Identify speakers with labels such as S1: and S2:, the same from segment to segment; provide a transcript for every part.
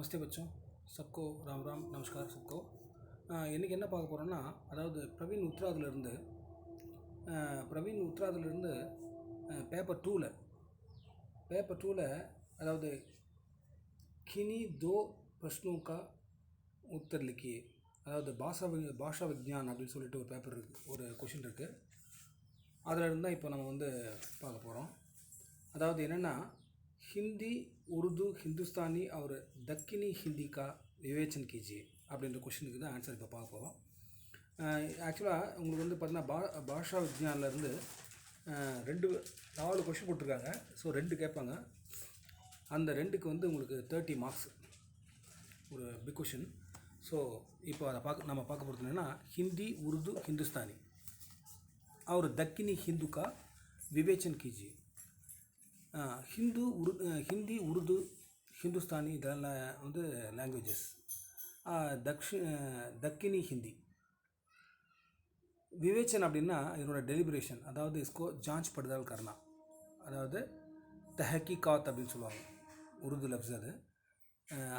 S1: नमस्ते बच्चों, सबको राम राम नमस्कार सबको। இன்றைக்கி என்ன பார்க்க போகிறோன்னா, அதாவது பிரவீன் உத்ராதிலிருந்து பேப்பர் டூவில் அதாவது கினி दो प्रश्नों का उत्तर लिखिए, அதாவது பாஷா விக்ஞான் அப்படின்னு சொல்லிட்டு ஒரு பேப்பர் இருக்குது, ஒரு கொஷின் இருக்குது. அதில் இருந்தால் இப்போ நம்ம பார்க்க போகிறோம். அதாவது என்னென்னா, हिंदी उर्दू हिंदुस्तानी और दक्कनी हिंदी का विवेचन कीजिए அப்படின்ற கொஷினுக்கு தான் ஆன்சர் இப்போ பார்க்க போகிறோம். ஆக்சுவலாக உங்களுக்கு பார்த்தீங்கன்னா பாஷா விஜயானிலேருந்து 4 கொஷின் போட்டிருக்காங்க. ஸோ 2 கேட்பாங்க. அந்த 2க்கு உங்களுக்கு 30 மார்க்ஸ், ஒரு பிக் கொஷின். ஸோ இப்போ அதை நம்ம பார்க்க போகிறது என்னென்னா, हिंदी उर्दू हिंदुस्तानी और दक्कनी हिंदू का विवेचन कीजिए. हिंदी उर्दू हिंदुस्तानी இதெல்லாம் லாங்குவேஜஸ். दक्कनी हिंदी विवेचन அப்படின்னா இதனோட டெலிபரேஷன், அதாவது इसको जांच पड़ताल करना, அதாவது தஹக்கீகாத் அப்படின்னு சொல்லுவாங்க உருது லஃப்ஸ் அது.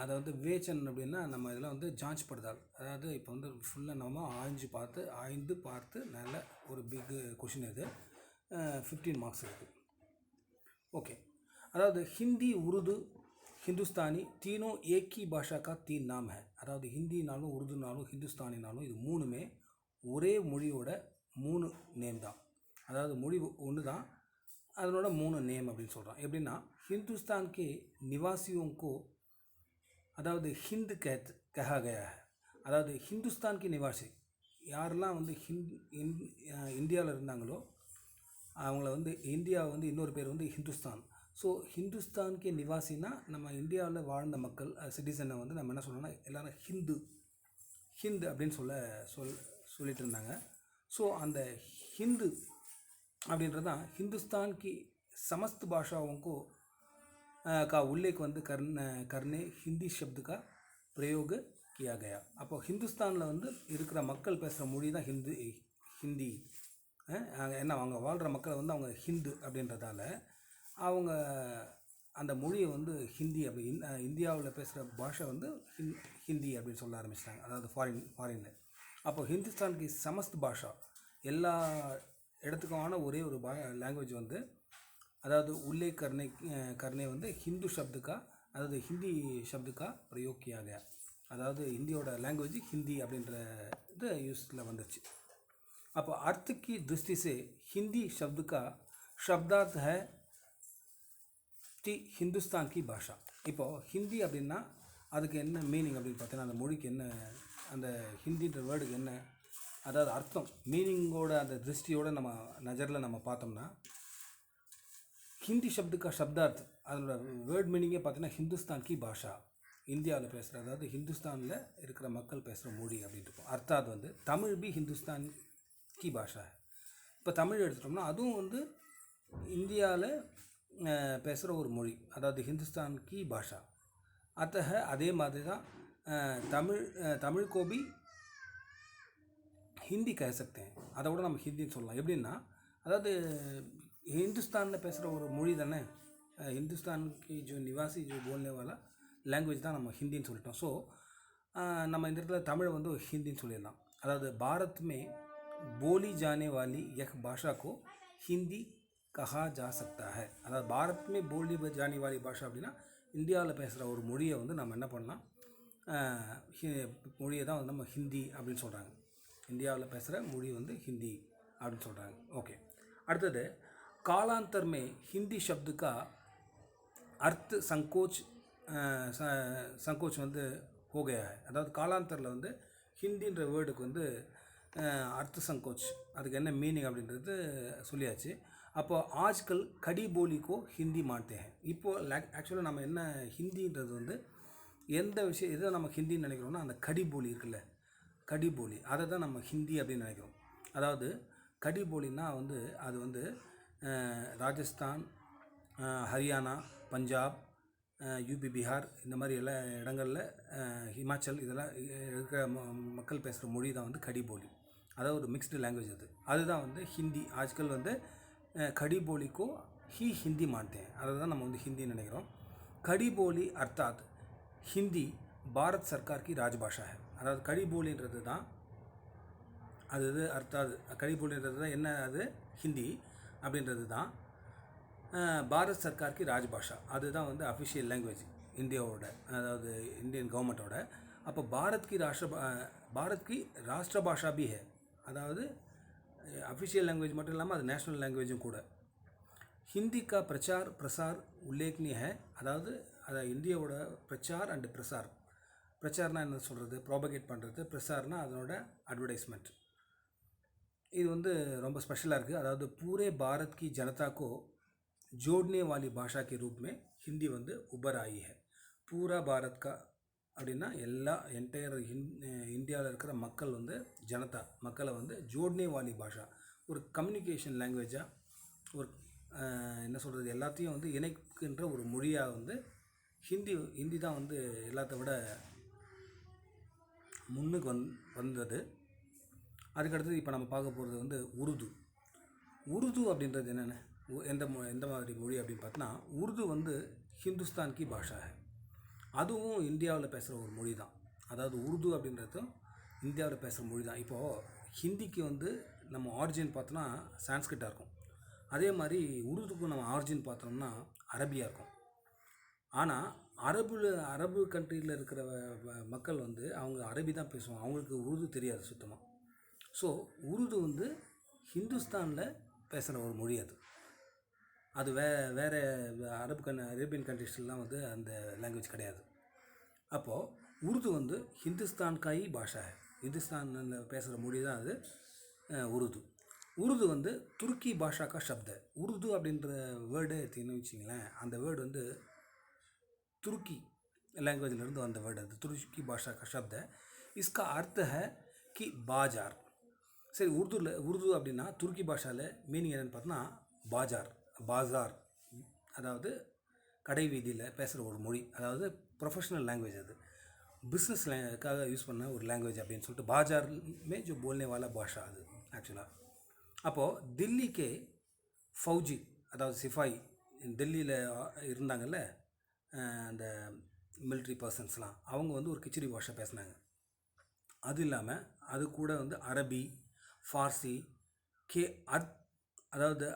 S1: அதாவது விவேச்சன் அப்படின்னா நம்ம இதில் ஜான்ச் படுதால், அதாவது இப்போ ஃபுல்லாக நம்ம ஆய்ந்து பார்த்து நல்ல ஒரு பிக் கொஷின் இது. 15 மார்க்ஸ் இருக்குது. ओके, अदाद हिंदी उर्दू हिंदुस्तानी तीनों एक ही भाषा का 3 नाम है. अदाद हिंदी नालों उर्दू नालों हिंदुस्तानी नालों இது மூணுமே ஒரே மொழியோட 3 நேம் தான். அதாவது மொழி ஒன்று தான், அதனோட 3 நேம் அப்படின்னு சொல்கிறான். எப்படின்னா, हिंदुस्तान के निवासियों को அதாவது ஹிந்து கஹா கயா है. அதாவது ஹிந்துஸ்தான் கி நிவாசி யாரெல்லாம் இந்தியாவில் இருந்தாங்களோ அவங்கள இந்தியாவை இன்னொரு பேர் ஹிந்துஸ்தான். ஸோ ஹிந்துஸ்தான்கே நிவாசினா நம்ம இந்தியாவில் வாழ்ந்த மக்கள், சிட்டிசனை நம்ம என்ன சொல்லணும்னா எல்லோரும் ஹிந்து அப்படின்னு சொல்லிட்டு இருந்தாங்க. ஸோ அந்த ஹிந்து அப்படின்றது தான் हिंदुस्तान की समस्त भाषाओं को का उल्लेख करने हिंदी शब्द का प्रयोग किया गया. அப்போ ஹிந்துஸ்தானில் இருக்கிற மக்கள் பேசுகிற மொழி தான் ஹிந்தி. ஏன்னா அவங்க வாழ்கிற மக்களை அவங்க ஹிந்து அப்படின்றதால அவங்க அந்த மொழியை ஹிந்தி அப்படி இந்தியாவில் பேசுகிற பாஷை ஹிந்தி அப்படின்னு சொல்ல ஆரம்பிச்சிட்டாங்க, அதாவது ஃபாரினில். அப்போ ஹிந்துஸ்தானுக்கு சமஸ்த் பாஷா எல்லா இடத்துக்குமான ஒரே ஒரு லாங்குவேஜ் அதாவது உள்ளே கர்னே ஹிந்து சப்துக்கா, அதாவது ஹிந்தி சப்துக்கா பிரயோக் கியா கயா. அதாவது இந்தியோட லாங்குவேஜ் ஹிந்தி அப்படின்ற இது யூஸில் வந்துச்சு. அப்போ अर्थ की दृष्टि से हिंदी शब्द का शब्दार्थ है हिंदुस्तान की भाषा. இப்போது ஹிந்தி அப்படின்னா அதுக்கு என்ன மீனிங் அப்படின்னு பார்த்தீங்கன்னா, அந்த மொழிக்கு என்ன, அந்த ஹிந்தின்ற வேர்டுக்கு என்ன, அதாவது அர்த்தம் மீனிங்கோட அந்த திருஷ்டியோட நம்ம நஜரில் நம்ம பார்த்தோம்னா, ஹிந்தி சப்துக்கா சப்தார்த் அதனோட வேர்ட் மீனிங்கே பார்த்தீங்கன்னா ஹிந்துஸ்தான் கி பாஷா, இந்தியாவில் பேசுகிற, அதாவது ஹிந்துஸ்தானில் இருக்கிற மக்கள் பேசுகிற மொழி அப்படின்ட்டு இருக்கும். அர்த்தாத் தமிழ் பி ஹிந்துஸ்தான் கி பாஷா. இப்போ தமிழ் எடுத்துட்டோம்னா அதுவும் இந்தியாவில் பேசுகிற ஒரு மொழி, அதாவது ஹிந்துஸ்தான் கி பாஷா. அதே மாதிரி தான் தமிழ் கோபி ஹிந்தி கह सकते हैं, அதை விட நம்ம ஹிந்தின்னு சொல்லலாம். எப்படின்னா, அதாவது ஹிந்துஸ்தானில் பேசுகிற ஒரு மொழி தானே, ஹிந்துஸ்தானுக்கு ஜோ நிவாசி ஜோ போல்னே வாலா லாங்குவேஜ் தான் நம்ம ஹிந்தின்னு சொல்லிட்டோம். ஸோ நம்ம இந்த இடத்துல தமிழை ஹிந்தின்னு சொல்லிடலாம். அதாவது பாரத் மே बोली जाने वाली यह भाषा को हिंदी कहा जा सकता है. अर्थात भारत में बोली जाने वाली भाषा அப்படின்னா இந்தியாவில் பேசுகிற ஒரு மொழியை நம்ம என்ன பண்ணலாம், மொழியை தான் நம்ம ஹிந்தி அப்படின்னு சொல்கிறாங்க. இந்தியாவில் பேசுகிற மொழி ஹிந்தி அப்படின்னு சொல்கிறாங்க. ஓகே, அடுத்தது कालांतर में हिंदी शब्द का अर्थ संकोच हो गया है. அதாவது காலாந்தரில் ஹிந்தின்ற வேர்டுக்கு अर्थ संकोच அதுக்கு என்ன மீனிங் அப்படின்றது சொல்லியாச்சு. அப்போ ஆஜ்கல் கடி போலிக்கோ ஹிந்தி மாட்டே हैं. இப்போது ஆக்சுவலாக நம்ம என்ன ஹிந்தின்றது எந்த விஷயம் எதை நம்ம ஹிந்தின்னு நினைக்கிறோம்னா, அந்த கடி போலி இருக்குல்ல, கடி போலி, அதை தான் நம்ம ஹிந்தி அப்படின்னு நினைக்கிறோம். அதாவது கடி போலின்னா அது ராஜஸ்தான், ஹரியானா, பஞ்சாப், யூபி, பீகார் இந்த மாதிரி எல்லா இடங்களில், ஹிமாச்சல் இதெல்லாம் இருக்கிற மக்கள் பேசுகிற மொழி தான் கடி போலி. அதாவது ஒரு மிக்ஸ்டு லாங்குவேஜ் அதுதான் ஹிந்தி. ஆஜ்கல் கடி போலிக்கோ ஹி ஹிந்தி மாட்டேன், அதை தான் நம்ம ஹிந்தின்னு நினைக்கிறோம். கடி போலி அர்த்தாத் हिंदी பாரத் சர்க்கார் की ராஜ்பாஷா है. அதாவது கடிபோலின்றது தான் அது அர்த்தாது. கடிபோலின்றது தான் என்ன, அது ஹிந்தி அப்படின்றது தான் பாரத் சர்க்கார் की ராஜ்பாஷா. அதுதான் வந்து அஃபிஷியல் லாங்குவேஜ் இந்தியாவோட, அதாவது இந்தியன் கவர்மெண்ட்டோட. அப்போ பாரத் की ராஷ்டிரபாஷா भी है. அதாவது அஃபிஷியல் லாங்குவேஜ் மட்டும் இல்லாமல் அது நேஷ்னல் லாங்குவேஜும் கூட. हिंदी का प्रचार प्रसार उल्लेखनीय है. அதாவது இந்தியாவோட பிரச்சார் அண்டு பிரசார். பிரச்சார்னா என்ன சொல்கிறது, ப்ராபகேட் பண்ணுறது. பிரசார்னா அதனோட அட்வர்டைஸ்மெண்ட். இது வந்து ரொம்ப ஸ்பெஷலாக இருக்குது. அதாவது पूरे भारत की जनता को जोड़ने वाली भाषा के रूप में हिंदी வந்து उभर आई है. पूरा भारत का அப்படின்னா எல்லா என்டையர் இந்தியாவில் இருக்கிற மக்கள் வந்து ஜனதா மக்களை வந்து ஜோட்னே வாலி பாஷா, ஒரு கம்யூனிகேஷன் லாங்குவேஜாக, ஒரு என்ன சொல்கிறது, எல்லாத்தையும் வந்து இணைக்கின்ற ஒரு மொழியாக வந்து ஹிந்தி தான் வந்து எல்லாத்த விட முன்னுக்கு வந்தது. அதுக்கடுத்தது இப்போ நம்ம பார்க்க போகிறது வந்து உருது அப்படின்றது என்னென்ன, எந்த மாதிரி மொழி அப்படின்னு பார்த்தோன்னா, உருது வந்து ஹிந்துஸ்தான் கி பாஷா है. அதுவும் இந்தியாவில் பேசுகிற ஒரு மொழி தான். அதாவது உருது அப்படின்றதும் இந்தியாவில் பேசுகிற மொழி தான். இப்போது ஹிந்திக்கு வந்து நம்ம ஆரிஜின் பார்த்தோன்னா சான்ஸ்கிரிட்டாக இருக்கும். அதே மாதிரி உருதுக்கும் நம்ம ஆரிஜின் பார்த்தோம்னா அரபியாக இருக்கும். ஆனால் அரபு கண்ட்ரியில் இருக்கிற மக்கள் வந்து அவங்க அரபி தான் பேசுவாங்க, அவங்களுக்கு உருது தெரியாது சுத்தமாக. ஸோ உருது வந்து ஹிந்துஸ்தானில் பேசுகிற ஒரு மொழி. அது வேறு அரேபியன் கண்ட்ரிஸ்லாம் வந்து அந்த லாங்குவேஜ் கிடையாது. அப்போது உருது வந்து ஹிந்துஸ்தான் காய் பாஷா. ஹிந்துஸ்தானில் பேசுகிற மொழி தான் அது உருது வந்து துருக்கி பாஷா கா சப்த. உருது அப்படின்ற வேர்டு எடுத்திங்கன்னு வச்சிங்களேன், அந்த வேர்டு வந்து துருக்கி லாங்குவேஜிலேருந்து வந்த வேர்டு. அது துருக்கி பாஷா கா சப்த. இஸ்கா அர்த்த ஹை கி பாஜார். சரி, உருது அப்படின்னா துருக்கி பாஷாவில் மீனிங் என்னென்னு பார்த்தோன்னா பாஜார், அதாவது கடை வீதியில் பேசுகிற ஒரு மொழி. அதாவது ப்ரொஃபஷ்னல் லாங்குவேஜ், அது பிஸ்னஸ்க்காக யூஸ் பண்ண ஒரு லாங்குவேஜ் அப்படின்னு சொல்லிட்டு பாஜார் மே ஜோ போல்னே வாலா பாஷா அது ஆக்சுவலாக. அப்போது தில்லிக்கே ஃபௌஜி, அதாவது சிப்பாய், டெல்லியில் இருந்தாங்கல்ல அந்த மிலிட்ரி பர்சன்ஸ்லாம், அவங்க வந்து ஒரு கிச்சடி பாஷா பேசினாங்க. அது இல்லாமல் அது கூட வந்து அரபி, ஃபார்சி, அதாவது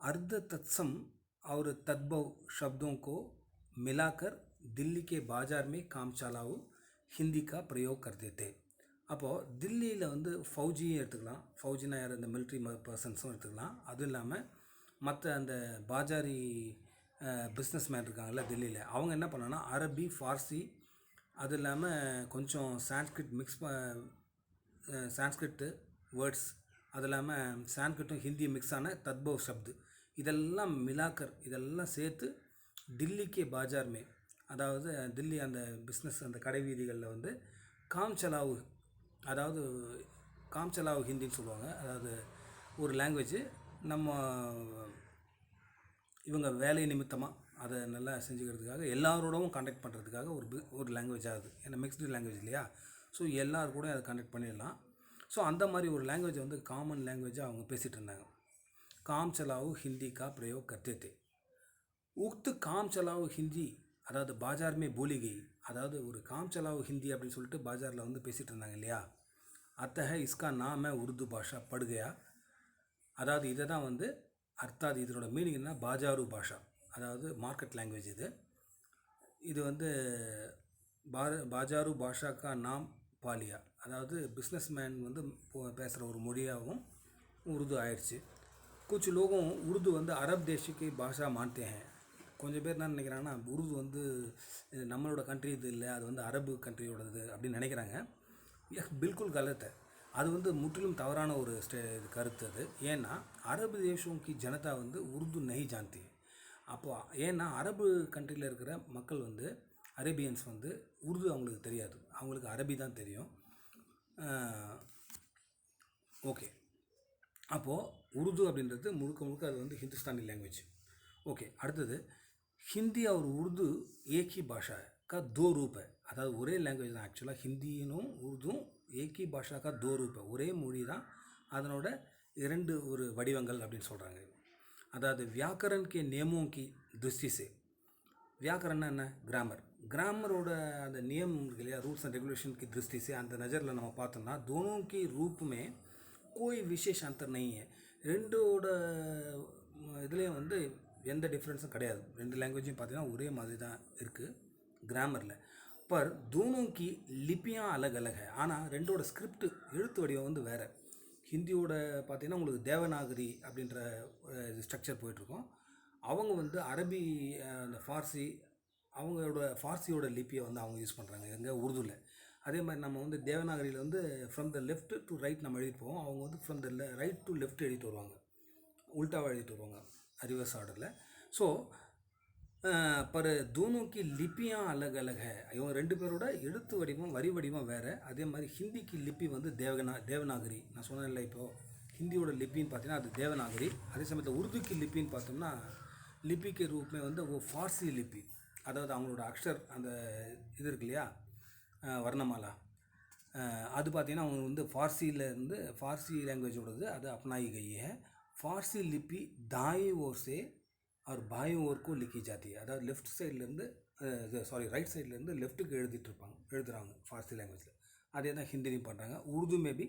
S1: अर्ध तत्सम और तद्भव शब्दों को मिलाकर दिल्ली के बाज़ार में काम चलाऊ हिंदी का प्रयोग करते थे. அப்போது தில்லியில் வந்து ஃபௌஜியும் எடுத்துக்கலாம், ஃபௌஜினா யார், இந்த மிலிட்ரி பர்சன்ஸும் எடுத்துக்கலாம். அதுவும் இல்லாமல் மற்ற அந்த பாஜாரி பிஸ்னஸ் மேன் இருக்காங்கல்ல தில்லியில், அவங்க என்ன பண்ணாங்கன்னா அரபி, ஃபார்சி, அது இல்லாமல் கொஞ்சம் சான்ஸ்கிரிட்டு வேர்ட்ஸ், அது இல்லாமல் சான்ஸ்கிரிட்டும் ஹிந்தி மிக்ஸான தத்பவ் சப்து, இதெல்லாம் இதெல்லாம் சேர்த்து டில்லிக்கே பாஜார்மே, அதாவது தில்லி அந்த பிஸ்னஸ் அந்த கடை வீதிகளில் வந்து காம்சலாவு, அதாவது காம்சலாவு ஹிந்தின்னு சொல்லுவாங்க. அதாவது ஒரு லாங்குவேஜ் நம்ம இவங்க வேலை நிமித்தமாக அதை நல்லா செஞ்சுக்கிறதுக்காக எல்லாரோடவும் கான்டாக்ட் பண்ணுறதுக்காக ஒரு லாங்குவேஜ் ஆகுது. ஏன்னா மிக்ஸ்டு லாங்குவேஜ் இல்லையா, ஸோ எல்லாரும் கூட அதை கான்டாக்ட் பண்ணிடலாம். ஸோ அந்த மாதிரி ஒரு லாங்குவேஜை வந்து காமன் லாங்குவேஜாக அவங்க பேசிகிட்டு இருந்தாங்க. काम चलाओ हिंदी का प्रयोग करते थे. उक्त काम चलाओ हिंदी அதாவது பாஜார் மே போலி கை, அதாவது ஒரு காம் சலாவ் ஹிந்தி அப்படின்னு சொல்லிட்டு பாஜாரில் வந்து பேசிகிட்டு இருந்தாங்க இல்லையா, அத்தஹ இஸ்கா நாம உருது பாஷா படுகையா. அதாவது இதை தான் வந்து இதனோட மீனிங் என்ன, பாஜாரு பாஷா, அதாவது மார்க்கெட் லாங்குவேஜ். இது வந்து பாஜாரு பாஷா கா நாம் பாலியா, அதாவது பிஸ்னஸ் மேன் வந்து பேசுகிற ஒரு மொழியாகவும் உருது ஆயிடுச்சு. कुछ लोगों उर्दू வந்து அரப் தேश की भाषा मानते हैं. கொஞ்சம் பேர் என்ன நினைக்கிறாங்கன்னா, உருது வந்து நம்மளோட கண்ட்ரி இது இல்லை, அது வந்து அரபு கண்ட்ரியோடது அப்படின்னு நினைக்கிறாங்க. பில்குல் கலத்தை, அது வந்து முற்றிலும் தவறான ஒரு கருத்து அது. ஏன்னா அரபு தேசோங்கி ஜனதா வந்து உருது நஹி ஜான்தி. அப்போ ஏன்னா அரபு கண்ட்ரியில் இருக்கிற மக்கள் வந்து அரேபியன்ஸ் வந்து உருது அவங்களுக்கு தெரியாது, அவங்களுக்கு அரபி தான் தெரியும். ஓகே, அப்போது உருது அப்படின்றது முழுக்க அது வந்து ஹிந்துஸ்தானி லாங்குவேஜ். ஓகே, அடுத்தது ஹிந்தி और உருது एक ही भाषा का दो रूप है. அதாவது ஒரே லாங்குவேஜ் தான் ஆக்சுவலாக. ஹிந்தியும் உருதும் एक ही भाषा का दो रूप है, ஒரே மொழி தான், அதனோட 2 ஒரு வடிவங்கள் அப்படின்னு சொல்கிறாங்க. அதாவது வியாக்கரன் கே நியமோं की दृष्टि से। व्याकरण என்ன கிராமர், ग्रामरोட அந்த नियम இருக்கு இல்லையா, रूल्स एंड रेगुलेशन की दृष्टि से அந்த नज़रिல் நம்ம பார்த்தோம்னா दोनों की रूप में कोई विशेष अंतर नहीं है. ரெண்டோட இதுலேயும் வந்து எந்த டிஃப்ரென்ஸும் கிடையாது. ரெண்டு லாங்குவேஜும் பார்த்தீங்கன்னா ஒரே மாதிரி தான் இருக்குது கிராமரில். पर दोनों की लिपियाँ अलग अलग है. ஆனால் ரெண்டோட ஸ்கிரிப்ட் எழுத்து வடிவம் வந்து வேறு. ஹிந்தியோட பார்த்தீங்கன்னா உங்களுக்கு தேவநாகரி அப்படின்ற ஸ்ட்ரக்சர் போயிட்டுருக்கோம். அவங்க வந்து அரபி அந்த ஃபார்சி அவங்களோட ஃபார்சியோட லிப்பியை வந்து அவங்க யூஸ் பண்ணுறாங்க எங்கள் உருதுவில். அதே மாதிரி நம்ம வந்து தேவநாகரியில் வந்து from the left to right நம்ம எழுதிட்டு போவோம். அவங்க வந்து from the right to left எழுதிட்டு வருவாங்க, உல்ட்டாவாக எழுதிட்டு வருவாங்க ரிவர்ஸ் ஆர்டரில். ஸோ पर दोनों की लिपियाँ अलग अलग है. இவங்க ரெண்டு பேரோட எழுத்து வடிவம் வரி வடிவம் வேறு. அதே மாதிரி ஹிந்திக்கு லிப்பி வந்து தேவநாகரி. நான் சொன்னேன் இல்லை, இப்போது ஹிந்தியோட லிப்பின்னு பார்த்தீங்கன்னா அது தேவநாகரி. அதே சமயத்தில் உருதுக்கு லிப்பின்னு பார்த்தோம்னா லிப்பிக்கு ரூபமே வந்து ஃபார்சி லிப்பி. அதாவது அவங்களோட அக்ஷர் அந்த இது இருக்கு இல்லையா, வர்ணமாலா, அது பார்த்திங்கன்னா அவங்க வந்து ஃபார்சியிலேருந்து ஃபார்சி லாங்குவேஜோடது அது अपनाई गई है. ஃபார்சி லிப்பி दाएं ओर से और बाएं ओर को लिखी जाती है. அதாவது லெஃப்ட் சைட்லேருந்து ரைட் சைட்லேருந்து லெஃப்ட்டுக்கு எழுதுகிறாங்க ஃபார்சி லாங்குவேஜில். அதே தான் ஹிந்திலையும் பண்ணுறாங்க. உருது மே பி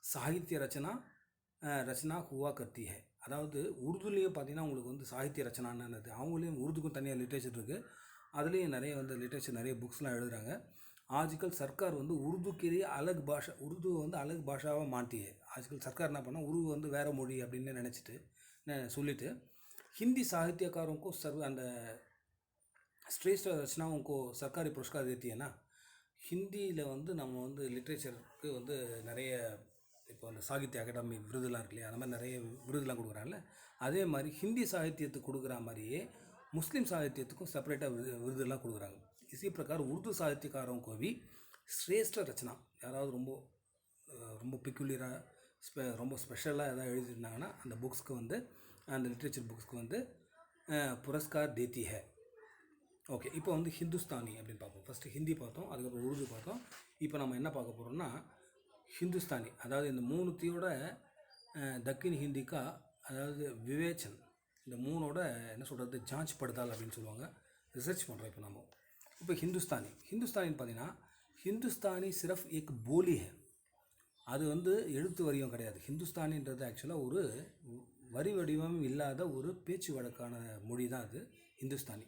S1: சாகித்ய ரச்சனா ஹுவா கர்த்தி है. அதாவது உருதுலேயும் பார்த்திங்கன்னா உங்களுக்கு வந்து சாகித்ய ரச்சனான்னு அவங்களையும் உருதுக்கும் தனியாக லிட்ரேச்சர் இருக்குது. அதுலேயும் நிறைய வந்து லிட்ரேச்சர் நிறைய புக்ஸ்லாம் எழுதுகிறாங்க. ஆஜ்கல் சர்க்கார் வந்து உருதுக்கு அலக் பாஷா, உருது வந்து அலக் பாஷாவாக மாற்றியே. ஆஜ்கல் சர்க்கார் என்ன பண்ணால் உருது வந்து வேறு மொழி அப்படின்னு நினச்சிட்டு சொல்லிவிட்டு हिंदी साहित्यकारों को அந்த श्रेष्ठ रचनाओं को सरकारी पुरस्कार देती है ना. ஹிந்தியில் வந்து நம்ம வந்து லிட்ரேச்சருக்கு வந்து நிறைய இப்போ அந்த சாகித்ய அகாடமி விருதுலாம் இருக்கு இல்லையா, அந்த மாதிரி நிறைய விருதுலாம் கொடுக்குறாங்கல்ல. அதே மாதிரி ஹிந்தி சாகித்யத்துக்கு கொடுக்குற மாதிரியே முஸ்லீம் சாகித்யத்துக்கும் செப்பரேட்டாக விருதுலாம் கொடுக்குறாங்க. इसी प्रकार उर्दू साहित्यकारों को भी श्रेष्ठ रचना யாராவது ரொம்ப பிக்குலியராக ரொம்ப ஸ்பெஷலாக எதாவது எழுதியிருந்தாங்கன்னா அந்த புக்ஸ்க்கு வந்து அந்த லிட்ரேச்சர் புக்ஸ்க்கு வந்து புரஸ்கார் தேத்தி ஹே. ஓகே, இப்போ வந்து ஹிந்துஸ்தானி அப்படின்னு பார்ப்போம். ஃபஸ்ட்டு ஹிந்தி பார்த்தோம், அதுக்கப்புறம் உருது பார்த்தோம். இப்போ நம்ம என்ன பார்க்க போகிறோம்னா ஹிந்துஸ்தானி. அதாவது இந்த மூணுத்தையோட தக்கின் ஹிந்திக்கா, அதாவது விவேச்சன், இந்த மூணோட என்ன சொல்கிறது ஜான்ச் படுதால் அப்படின்னு சொல்லுவாங்க. ரிசர்ச் பண்ணுறோம் இப்போ நம்ம. இப்போ ஹிந்துஸ்தானின்னு பார்த்தீங்கன்னா ஹிந்துஸ்தானி சிரஃப் ஏக் போலி ஹே. அது வந்து எழுத்து வடிவம் கிடையாது. ஹிந்துஸ்தானின்றது ஆக்சுவலாக ஒரு வரி வடிவம் இல்லாத ஒரு பேச்சு வழக்கான மொழி தான் அது ஹிந்துஸ்தானி.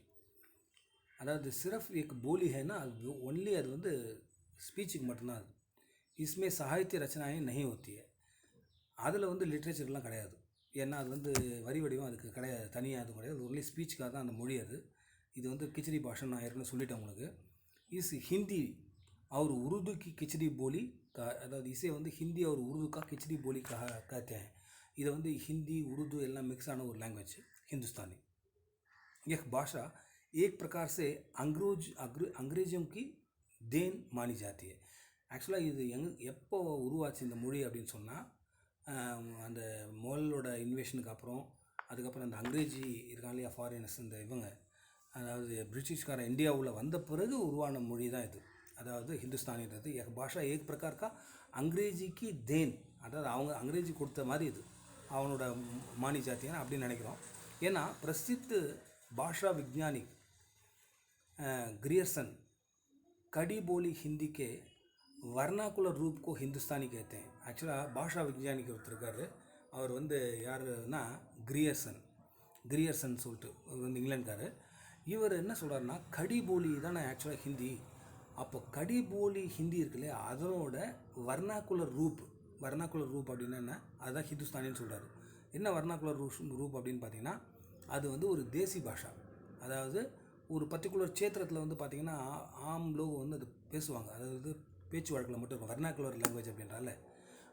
S1: அதாவது சிரஃப் ஏக் போலி ஹேன்னா அது ஒன்லி அது வந்து ஸ்பீச்சுக்கு மட்டும்தான். அது இஸ்மே சாகித்ய ரச்சனாயே நஹி ஹோத்தி ஹை. அதில் வந்து லிட்ரேச்சர்லாம் கிடையாது. ஏன்னா அது வந்து வரி வடிவம் அதுக்கு கிடையாது, தனியாக அது கிடையாது. ஒன்லி ஸ்பீச்சுக்காக தான் அந்த மொழி அது. இது வந்து கிச்சடி பாஷை, நான் ஏற்கனவே சொல்லிட்டேன் உங்களுக்கு. இஸ் ஹிந்தி और उर्दू की खिचड़ी बोली का, अதாவது इसे வந்து हिंदी और उर्दू का खिचड़ी बोली कहते हैं. இது வந்து ஹிந்தி உருது எல்லாம் மிக்ஸ் ஆன ஒரு லாங்குவேஜ் हिंदुस्तानी. यह भाषा एक प्रकार से अंग्रेजों की देन मानी जाती है. ஆக்சுவலாக இது எப்போ உருவாச்சு இந்த மொழி அப்படின்னு சொன்னால் அந்த மொகலோட இன்வேஷனுக்கு அப்புறம், அதுக்கப்புறம் அந்த அங்கிரேஜி இருக்காங்க இல்லையா ஃபாரினர்ஸ், இந்த இவங்க அதாவது பிரிட்டிஷ்கார இந்தியாவில் வந்த பிறகு உருவான மொழி தான் இது. அதாவது ஹிந்துஸ்தானின்றது பாஷா ஏக் பிரகார்க்கா அங்கிரேஜிக்கு தேன், அதாவது அவங்க அங்கிரேஜி கொடுத்த மாதிரி இது அவனோட மானி ஜாத்தியான அப்படின்னு நினைக்கிறோம். ஏன்னா பிரசித்த பாஷா விஞ்ஞானி ग्रियर्सन कड़ी बोली हिंदी के वर्नाकुलर रूप को हिंदुस्तानी कहते हैं. ஆக்சுவலாக பாஷா விஞ்ஞானிக்கு ஒருத்தர் இருக்கார். அவர் வந்து யாருன்னா கிரியர்சன் சொல்லிட்டு அவர் வந்து இங்கிலாந்துக்கார். இவர் என்ன சொல்கிறாருன்னா கடி போலி தானே ஆக்சுவலாக ஹிந்தி. அப்போ கடி போலி ஹிந்தி இருக்கு இல்லையா, அதனோட வர்ணாக்குலர் ரூப் அப்படின்னா என்ன, அதுதான் ஹிந்துஸ்தானின்னு சொல்கிறாரு. என்ன வர்ணாக்குலர் ரூப் அப்படின்னு பார்த்தீங்கன்னா அது வந்து ஒரு தேசி பாஷா. அதாவது ஒரு பர்டிகுலர் சேத்திரத்தில் வந்து பார்த்திங்கன்னா ஆம்லோக வந்து அது பேசுவாங்க. அதாவது பேச்சு வழக்கில் மட்டும் இருக்கும். வர்ணாக்குலர் லாங்குவேஜ் அப்படின்றால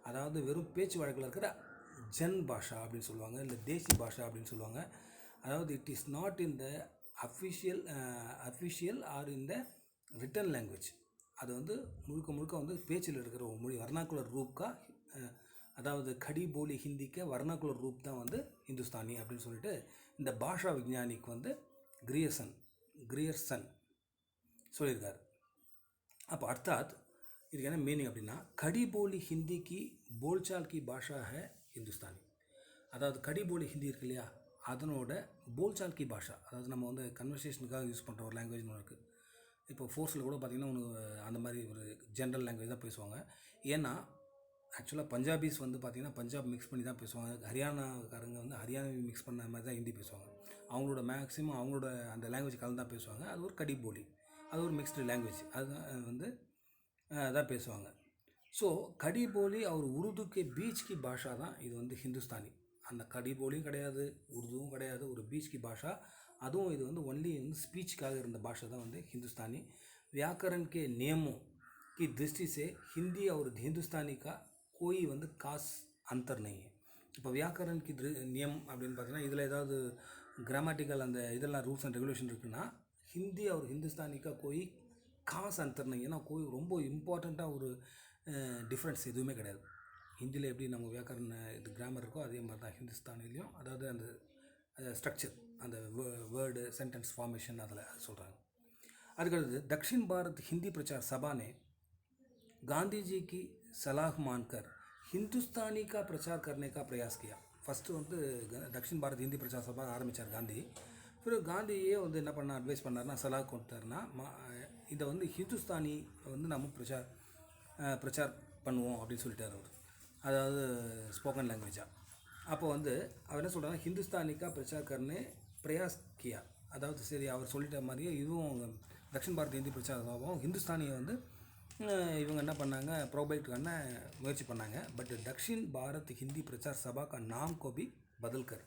S1: அதாவது வெறும் பேச்சு வழக்கில் இருக்கிற ஜன் பாஷா அப்படின்னு சொல்லுவாங்க, இல்லை தேசி பாஷா அப்படின்னு சொல்லுவாங்க. அதாவது it is not in the official or in the written language. அது வந்து முழுக்க வந்து பேச்சில் இருக்கிற ஒரு மொழி. வர்ணாக்குலர் ரூப்கா, அதாவது கடி போலி ஹிந்திக்க வர்ணாக்குலர் ரூப் தான் வந்து ஹிந்துஸ்தானி அப்படின்னு சொல்லிட்டு இந்த பாஷா விஞ்ஞானிக்கு வந்து கிரியர்சன் சொல்லியிருக்காரு. அப்போ அர்த்தாத் இதுக்கு என்ன மீனிங் அப்படின்னா கடி போலி ஹிந்திக்கு போல்சால் கி பாஷா ஹே ஹிந்துஸ்தானி. அதாவது கடி போலி ஹிந்தி இருக்கு இல்லையா, அதனோட போல்சால் கி பாஷா, அதாவது நம்ம வந்து கன்வர்சேஷனுக்காக யூஸ் பண்ணுற ஒரு லாங்குவேஜ்னு ஒன்று இருக்குது. இப்போ ஃபோர்ஸில் கூட பார்த்திங்கன்னா ஒன்று அந்த மாதிரி ஒரு ஜென்ரல் லாங்குவேஜ் தான் பேசுவாங்க. ஏன்னா ஆக்சுவலாக பஞ்சாபிஸ் வந்து பார்த்திங்கன்னா பஞ்சாப் மிக்ஸ் பண்ணி தான் பேசுவாங்க. ஹரியானாக்காரங்க வந்து ஹரியானாவை மிக்ஸ் பண்ண மாதிரி தான் ஹிந்தி பேசுவாங்க. அவங்களோட மேக்ஸிமம் அவங்களோட அந்த லாங்குவேஜ் கலந்து தான் பேசுவாங்க. அது ஒரு கடி போலி, அது ஒரு மிக்ஸ்டு லாங்குவேஜ், அதுதான் வந்து தான் பேசுவாங்க. ஸோ கடி போலி और उर्दू के बीच की भाषा தான் இது வந்து ஹிந்துஸ்தானி. அந்த கடி போலியும் கிடையாது, உருதுவும் கிடையாது, ஒரு बीच की भाषा. அதுவும் இது வந்து ஒன்லி வந்து ஸ்பீச்சுக்காக இருந்த பாஷை தான் வந்து हिंदुस्तानी. व्याकरण के नियमों की दृष्टि से हिंदी और हिंदुस्तानी का कोई வந்து खास अंतर नहीं है. இப்போ வியாக்கரன் கி நியம் அப்படின்னு பார்த்தீங்கன்னா இதில் ஏதாவது கிராமட்டிக்கல் அந்த இதெல்லாம் ரூல்ஸ் அண்ட் ரெகுலேஷன் இருக்குன்னா ஹிந்தி और हिंदुस्तानी का कोई खास अंतर नहीं. ஏன்னா ரொம்ப இம்பார்ட்டண்ட்டாக ஒரு டிஃப்ரென்ஸ் எதுவுமே கிடையாது. ஹிந்தியில் எப்படி நம்ம வியாக்கரண இது கிராமர் இருக்கோ அதே மாதிரி தான் ஹிந்துஸ்தானிலையும், அதாவது அந்த ஸ்ட்ரக்சர், அந்த வேர்டு சென்டென்ஸ் ஃபார்மேஷன் அதில் சொல்கிறாங்க. அதுக்கடுத்து दक्षिण भारत हिंदी प्रचार सभा ने गांधी जी की सलाह मानकर हिंदुस्तानी का प्रचार करने का प्रयास किया. ஃபஸ்ட்டு வந்து தக்ஷின் பாரத் ஹிந்தி பிரச்சார சபா ஆரம்பித்தார் காந்தி. பிறகு காந்தியே வந்து என்ன பண்ண அட்வைஸ் பண்ணார்னா, சலாஹ் கொடுத்தாருன்னா இதை வந்து ஹிந்துஸ்தானி வந்து நம்ம பிரச்சார் பண்ணுவோம் அப்படின்னு சொல்லிட்டார் அவர், அதாவது ஸ்போக்கன் லாங்குவேஜாக. அப்போ வந்து அவர் என்ன சொல்கிறாங்க, ஹிந்துஸ்தானிக்கா பிரச்சார் கர்னே பிரயாஸ் கியா, அதாவது சரி அவர் சொல்லிட்ட மாதிரியே இதுவும் தக்ஷின் பாரத் ஹிந்தி பிரச்சார சபாவும் ஹிந்துஸ்தானியை வந்து இவங்க என்ன பண்ணாங்க, ப்ரோபைட் பண்ண முயற்சி பண்ணாங்க. பட் தக்ஷின் பாரத் ஹிந்தி பிரச்சார சபா கா நாம் கோ பி பதல்கர்,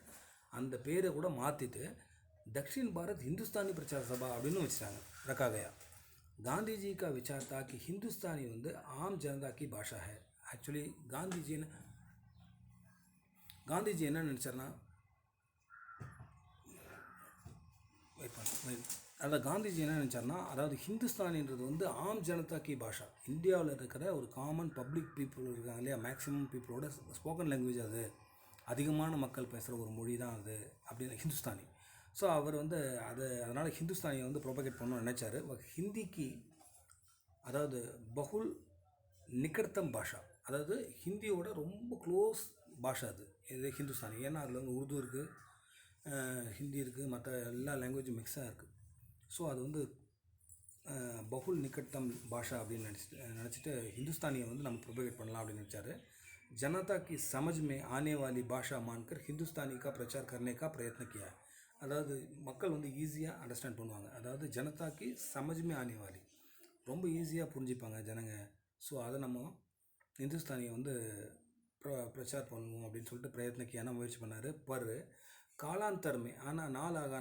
S1: அந்த பேரை கூட மாற்றிட்டு दक्षिण भारत हिंदुस्तानी प्रचार सभा அப்படின்னு வச்சுட்டாங்க, रखा गया. गांधी जी का विचार था कि हिंदुस्तानी வந்து आम जनता की भाषा है. ஆக்சுவலி காந்திஜி என்ன நினச்சார்னா, அதாவது காந்திஜி என்ன நினச்சார்னா, அதாவது ஹிந்துஸ்தானின்றது வந்து ஆம் ஜனதா கி பாஷா, இந்தியாவில் இருக்கிற ஒரு காமன் பப்ளிக் பீப்புள் இருக்காங்க இல்லையா, மேக்ஸிமம் பீப்புளோட ஸ்போக்கன் லாங்குவேஜ், அது அதிகமான மக்கள் பேசுகிற ஒரு மொழி தான் அது அப்படின்னு ஹிந்துஸ்தானி. ஸோ அவர் வந்து அதனால் ஹிந்துஸ்தானியை வந்து ப்ரொபகேட் பண்ணணும்னு நினச்சார். ஹிந்திக்கு அதாவது பகுல் நிக்கர்த்தம் பாஷா, அதாவது ஹிந்தியோட ரொம்ப க்ளோஸ் பாஷா அது இது ஹிந்துஸ்தானி. ஏன்னா அதில் வந்து உருது இருக்குது, ஹிந்தி இருக்குது, மற்ற எல்லா லாங்குவேஜும் மிக்ஸாக இருக்குது. ஸோ அது வந்து பகுல் நிக்கட்டம் பாஷா அப்படின்னு நினச்சிட்டு ஹிந்துஸ்தானியை வந்து நம்ம ப்ரொபகேட் பண்ணலாம் அப்படின்னு நினச்சார். जनता की समझ में आने वाली भाषा मानकर हिंदुस्तानी का प्रचार करने का प्रयत्न किया. அதாவது மக்கள் வந்து ஈஸியாக அண்டர்ஸ்டாண்ட் பண்ணுவாங்க, அதாவது ஜனதாக்கு சமஜ்மே ஆனே வாலி, ரொம்ப ஈஸியாக புரிஞ்சுப்பாங்க ஜனங்க. ஸோ அதை நம்ம ஹிந்துஸ்தானியை வந்து பிரச்சார் பண்ணுவோம் அப்படின்னு சொல்லிட்டு பிரயத்னக்கியான முயற்சி பண்ணார். பர் காலாந்தர்மே, ஆனால் நாளாக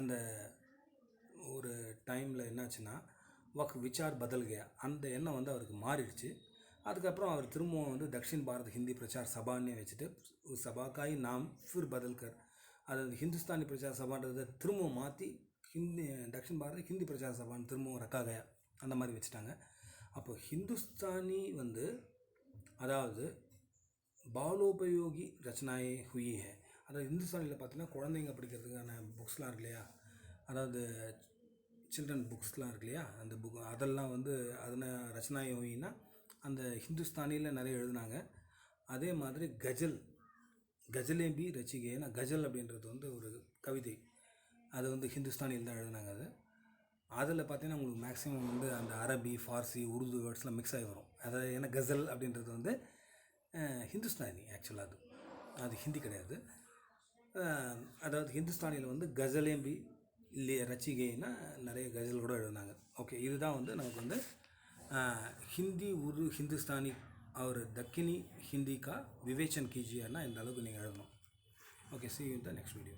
S1: அந்த ஒரு டைமில் என்னாச்சுன்னா விச்சார் பதல்கையா, அந்த எண்ணம் வந்து அவருக்கு மாறிடுச்சு. அதுக்கப்புறம் அவர் திரும்பவும் வந்து தக்ஷின் பாரத் ஹிந்தி பிரச்சார் சபான்னே வச்சுட்டு சபாக்காய் நாம் ஃபிர் பதல்கர், அதாவது ஹிந்துஸ்தானி பிரச்சார சபான்றதை திரும்பவும் மாற்றி தக்ஷின் பாரத் ஹிந்தி பிரச்சார சபான்னு திரும்பவும் ரக்காகயா அந்த மாதிரி வச்சுட்டாங்க. அப்போ ஹிந்துஸ்தானி வந்து அதாவது பாலோபயோகி ரச்சனாயே ஹுயி ஹே, அதாவது ஹிந்துஸ்தானியில் பார்த்தீங்கன்னா குழந்தைங்க படிக்கிறதுக்கான புக்ஸ்லாம் இருக்கு இல்லையா, அதாவது சில்ட்ரன் புக்ஸ்லாம் இருக்கு இல்லையா, அந்த புக் அதெல்லாம் வந்து அதனை ரச்சனாயே ஹுயின்னா அந்த ஹிந்துஸ்தானியில் நிறைய எழுதினாங்க. அதே மாதிரி கஜலே பி ரசிகேன்னா, கஜல் அப்படின்றது வந்து ஒரு கவிதை, அது வந்து ஹிந்துஸ்தானியில் தான் எழுதினாங்க. அதில் பார்த்தீங்கன்னா உங்களுக்கு மேக்ஸிமம் வந்து அந்த அரபி, ஃபார்சி, உருது வேர்ட்ஸ்லாம் மிக்ஸ் ஆகி வரும். அதாவது ஏன்னா கசல் அப்படின்றது வந்து ஹிந்துஸ்தானி, ஆக்சுவலாக அது ஹிந்தி கிடையாது. அதாவது ஹிந்துஸ்தானியில் வந்து கசலேம்பி இல்லையே ரசிகைன்னா நிறைய கசல் கூட எழுதினாங்க. ஓகே, இதுதான் வந்து நமக்கு வந்து हिंदी उर्दू हिंदुस्तानी और दक्खनी हिंदी का विवेचन कीजिए ना, இந்த அளவுக்கு நீங்கள் எழுதணும். Okay, see you in the next video.